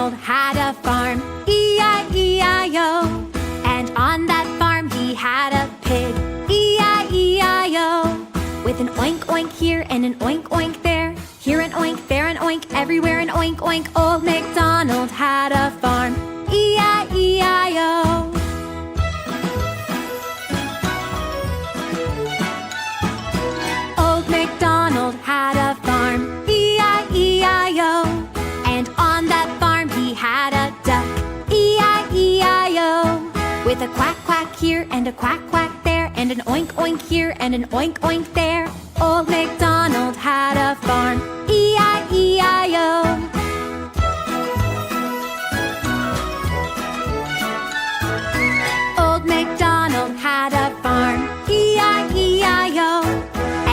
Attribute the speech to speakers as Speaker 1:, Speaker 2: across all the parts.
Speaker 1: MacDonald had a farm, E-I-E-I-O. And on that farm he had a pig, E-I-E-I-O. With an oink oink here and an oink oink there, here an oink, there an oink, everywhere an oink oink. Old MacDonald had a farm, E-I-E-I-O. Old MacDonald had a farm, E-I-E-I-O. And on that farm he had a duck, E-I-E-I-O. With a quack quack here and a quack quack there, and an oink oink here and an oink oink there. Old MacDonald had a farm, E-I-E-I-O. Old MacDonald had a farm, E-I-E-I-O.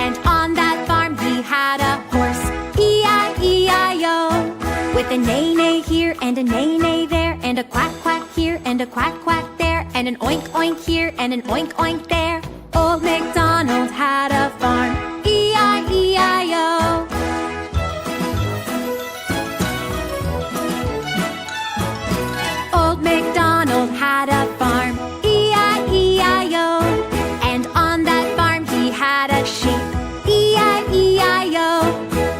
Speaker 1: And on that farm he had a horse, E-I-E-I-O. With a neigh-neigh here and a neigh-neigh there, and a quack quack here and a quack quack there, and an oink oink here and an oink oink there. Old MacDonald had a farm, E-I-E-I-O. Old MacDonald had a farm, E-I-E-I-O. And on that farm he had a sheep, E-I-E-I-O.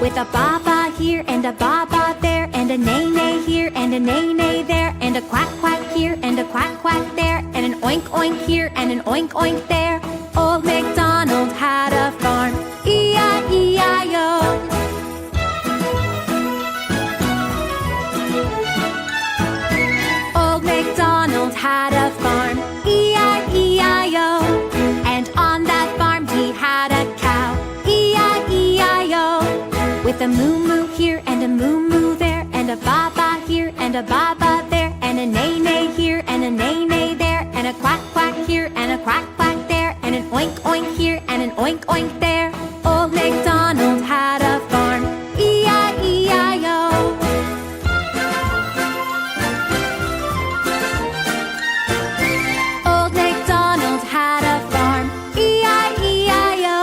Speaker 1: With a ba-ba here and a ba-ba there, and a neigh-neigh here and a neigh-neigh there, and a quack quack here and a quack quack there, and an oink oink here and an oink oink there. Old MacDonald had a farm, E-I-E-I-O. Old MacDonald had a farm, E-I-E-I-O. And on that farm he had a cow, E-I-E-I-O. With a moo-moo here and a moo-moo there, and a ba-ba here and a ba-ba there, and a neigh-neigh here and a neigh-neigh there, and a quack quack here and a quack quack there, and an oink oink here and an oink oink there. Old MacDonald had a farm, E-I-E-I-O. Old MacDonald had a farm, E-I-E-I-O.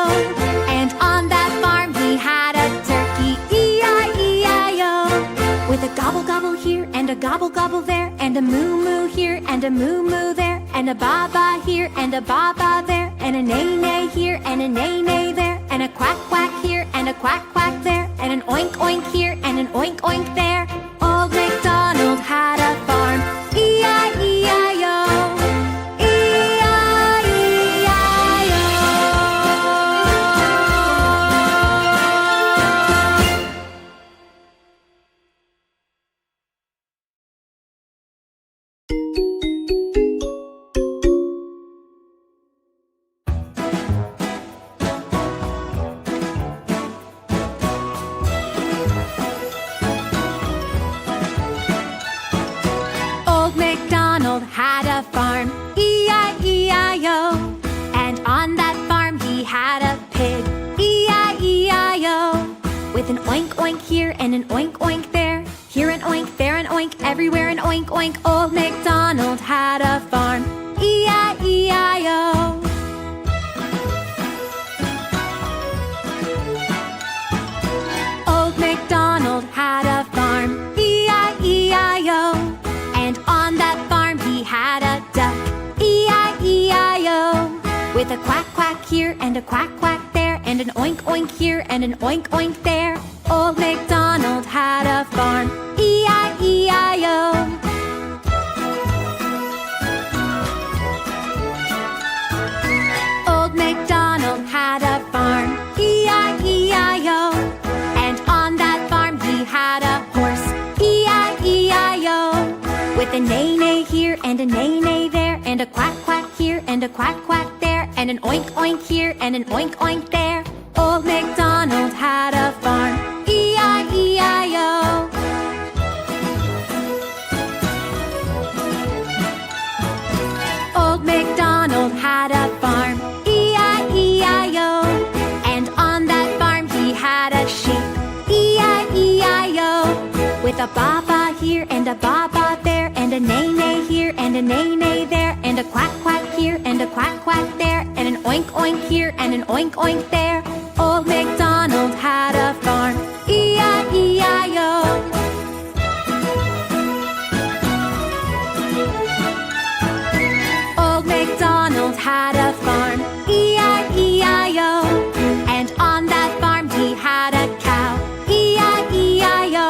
Speaker 1: And on that farm he had a turkey, E-I-E-I-O. With a gobble gobble here and a gobble gobble there, and a moo moo here and a moo moo there, and a ba-ba here and a ba-ba there, and a neigh-neigh here and a neigh-neigh there, and a quack quack here and a quack quack there, and an oink oink here and an oink oink there. Old MacDonald had a farm, E-I-E-I-O. Old MacDonald had a farm, E-I-E-I-O. And on that farm he had a pig, E-I-E-I-O. With an oink oink here and an oink oink there, here an oink, there an oink, everywhere an oink oink. Old MacDonald had a farm, E-I-E-I-O. Old MacDonald had a farm, E-I-E-I-O. And on that farm he had a duck, E-I-E-I-O. With a quack quack here and a quack quack there, and an oink oink here and an oink oink there. Old MacDonald had a farm, E-I-E-I-O. Old MacDonald had a farm, E-I-E-I-O. And on that farm he had a horse, E-I-E-I-O. With a neigh-neigh here and a neigh-neigh there, and a quack quack here and a quack quack there, and an oink oink here and an oink oink there. Old MacDonald had a farm, E-I-E-I-O. Old MacDonald had a farm, E-I-E-I-O. And on that farm he had a sheep, E-I-E-I-O. With a ba-ba here and a ba-ba there, and a neigh-neigh here and a neigh-neigh there, and a quack quack here and a quack quack there, and an oink oink here and an oink oink there. Old MacDonald had a farm, E-I-E-I-O. had a farm, E-I-E-I-O. And on that farm he had a cow, E-I-E-I-O.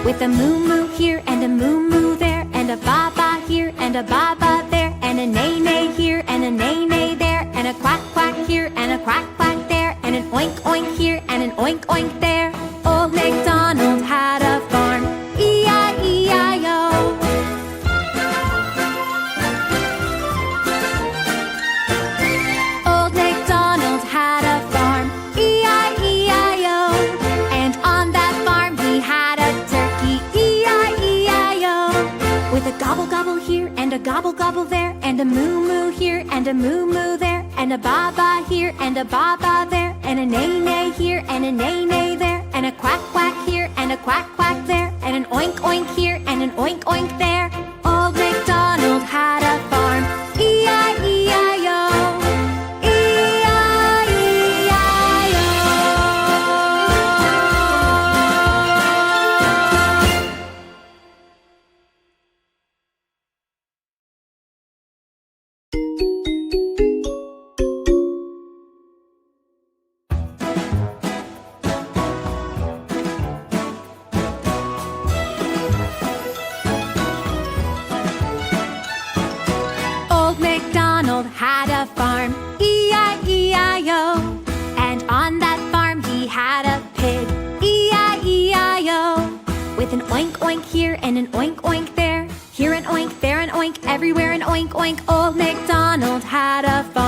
Speaker 1: With a moo-moo here and a moo-moo there, and a ba-ba here and a ba-ba there, and a neigh-neigh here and a neigh-neigh there, and a quack-quack here and a quack-quack there, and an oink-oink here and an oink-oink there. Old MacDonald had a farm, E-I-E-I-O. Old MacDonald had a farm, E-I-E-I-O. And on that farm he had a turkey, E-I-E-I-O. With a gobble-gobble here and a gobble-gobble there, and a moo-moo here and a moo-moo there, and a ba-ba here and a ba-ba there, and a neigh-neigh here and a neigh-neigh there, and a quack-quack here and a quack-quack there, and an oink-oink here and an oink-oink there. Old MacDonald had a farm, E-I-E-I-O. Old MacDonald had a farm, E-I-E-I-O. And on that farm he had a pig, E-I-E-I-O. With an oink-oink here and an oink-oink there, here an oink, there an oink, everywhere an oink-oink. Old MacDonald had a farm.